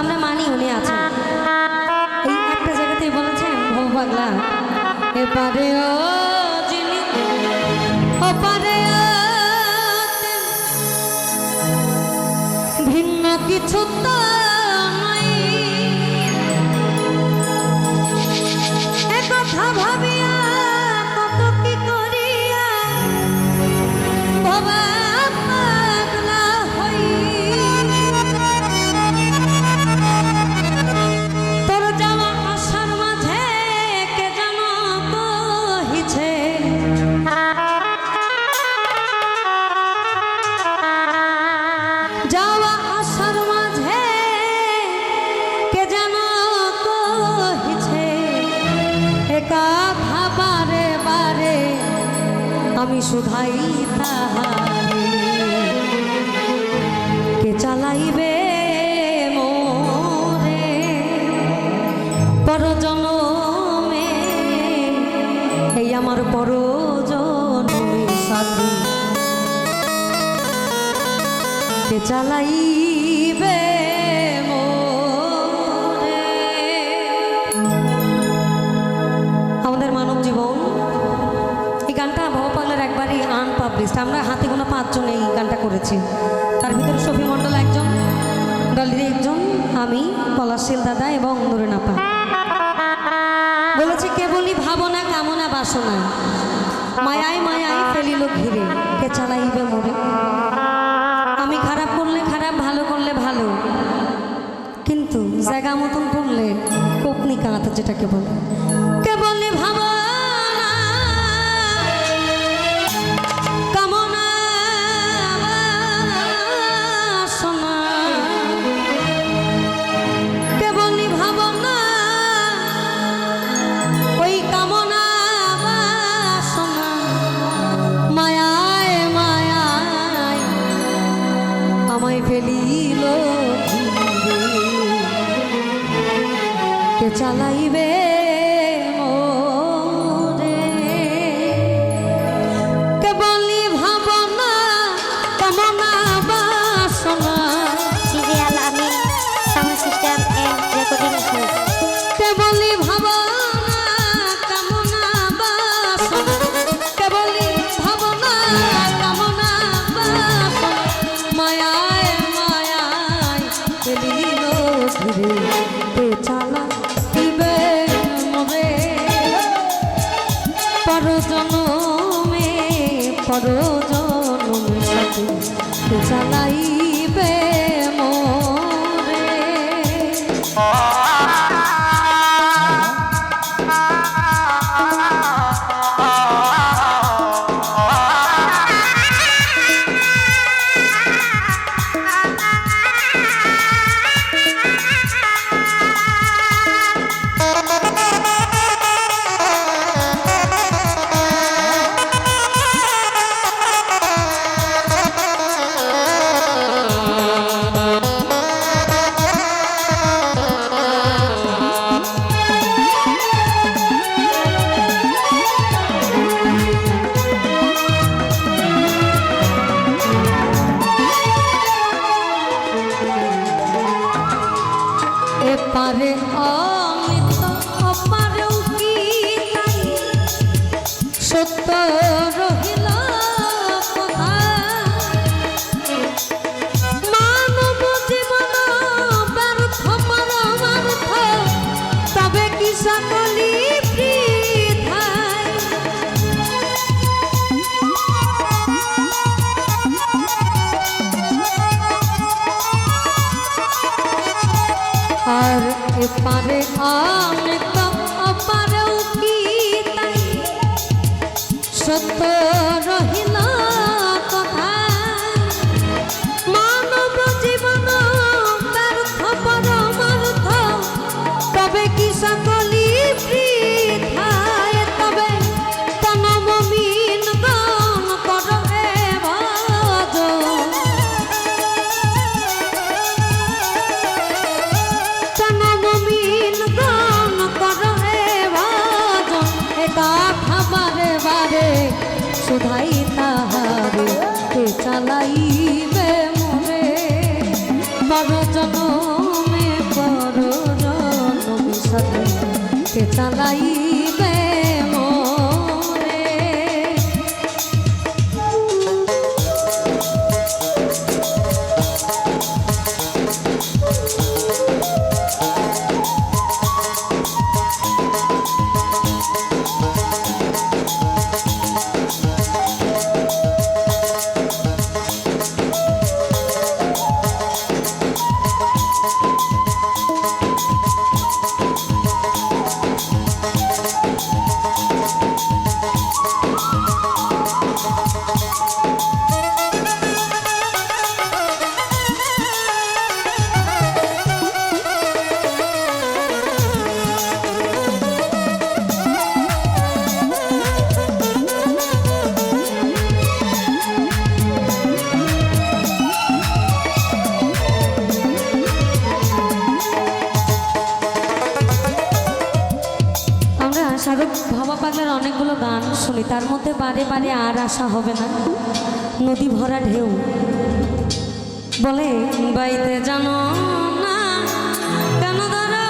আমরা মানি উনি আছেন। এই একটা জায়গাতেই বলেছেন ভব পাগলা এপারে ও যিনি ওপারে ভিন্ন কিছু তো নাই, একথা ভাবিয়া কত কি করিয়া ভবা পাগলা হই। তোর যাওয়া আসার মাঝে কে যেন কহিছে যাওয়া আসার মাঝে কে যেন কহিছে কথা বারে বারে আমি শুধাই তাহারে কে চালাইবে মোরে পরজনমে এই আমার পরজনমের সাথী কে চালাইবে মোরে। আমাদের মানব জীবন এই গানটা ভব পাগলার একবারই আনপাবলিশড, আমরা হাতে গোনা 5 জন এই গানটা করেছি। তার ভিতরে শফি মণ্ডল একজন, ডলির একজন, আমি, পলাশশীল দাদা এবং নুরুন আপা। বলেছে কেবলই ভাবনা কামনা বাসনা মায়ায় মায়ায় ফেলিল ঘিরে কে চালাইবে মোরে। আমি খারাপ করলে খারাপ, ভালো করলে ভালো, কিন্তু জায়গা মতন পড়লে কোপনি কাঁথ যেটাকে বলে কেবলই ভাবনা কামনা বাসনা কেবলই ভাবনা ওই কামনা বাসনা মায়ায় মায়ায় আমায় ফেলিল কে চালাইবে মোরে কেবলই ভাবনা কামনা বাসনা। সিরিয়াল আমি sound system and recording house. কেবলই ভাবনা কামনা বাসনা কেবলই ভাবনা কামনা বাসনা মায়ায় মায়ায় ফেলিল ঘিরে কে চালাইবে মোরে পরজনমে পরজনমের সাথে কে চালাইবে মোরে। এপারে অমৃত অপারেও কি তাই সত্য রহিল কথা মানব জীবন ব্যর্থ পরমার্থ তবে কি সকলি বৃথায়। আর এপারে অমৃত অপারেও কি তাই সত্য রহিল কথা মানব জীবন ব্যর্থ পরমার্থ তবে কি সকলি বৃথায়। তবে তন মমিন গান কর হে ভজন তন মমিন গান কর হে ভজন এ কথা বারে বারে শুধাই চালাইবে মোরে। শাহরুখ ভাবা পাগলের অনেকগুলো গান শুনি, তার মধ্যে বারে বারে আর আসা হবে না। নদী ভরা ঢেউ বলে বাইতে জানো না কেন ধরা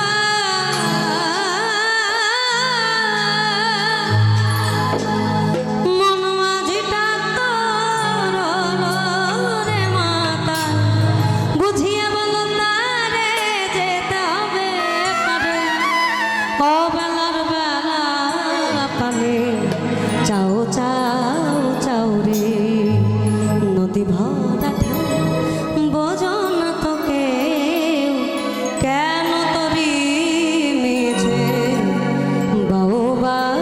মন মাঝিটা তোর রে মাতা বুঝিয়ে বলো তারে যেতে হবে পারে ও বেলার বেলা পানে চাও চাও চাও রে নদী ভরা ঢেউ বোঝো না তোকে কেন তরি মেঝে বাউ বাউ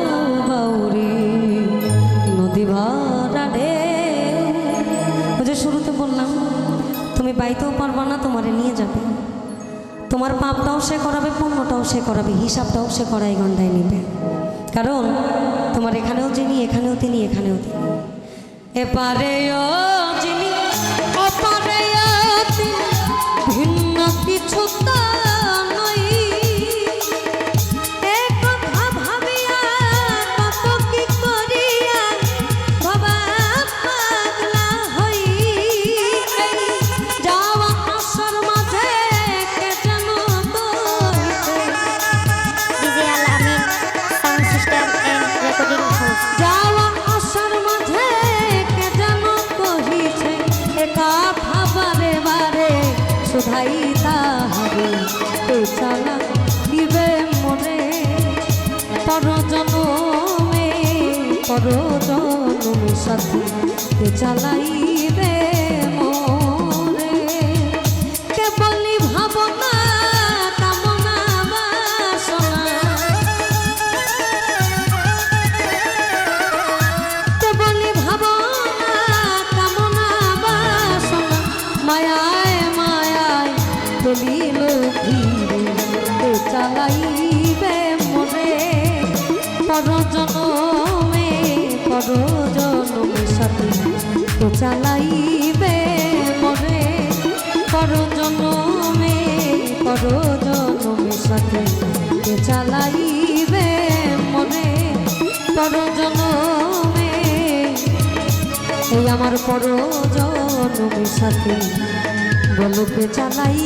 বাউ রে নদী ভরা ঢেউ। ওই যে শুরুতে বললাম তুমি বাইতেও পারবা না, তোমারে নিয়ে যাবে, তোমার পাপটাও সে করাবে, পুণ্যটাও সে করাবে, হিসাবটাও সে করাই গন্ডায় নিবে। কারণ তোমার এখানেও যিনি, এখানেও তিনি, এখানেও তিনি, এপারেও যিনি অপারেও তিনি, ভিন্ন কিছু তো নই। এ কথা ভাবিয়া কত কি করিয়া বাবা পাগলা হই। এই যাওয়া আসার মাঝে কে যেন কইতে DJ Al Amin sound system and recording house. যাওয়া আসার মাঝে কে যেন কহিছে একা ভাবারে বারে শুধাই তাহারে এ চালা দিবে মরে পরজনমে পরজনমে সাথে এ চালাইবে মোরে। কেবলি ভাবনা কামনা বাসনা কেবলি ভাবনা কামনা বাসনা মায়ায় মায়ায় চলিল ধীরে এ চালাইবে মরে পরজনমে পরজনমে সাথে এ চালাইবে মরে পরজনমে পরজনমে সাথে এ চালাইবে মরে পরজনমে। এই আমার পরজনমের সাথে বলকে চালাই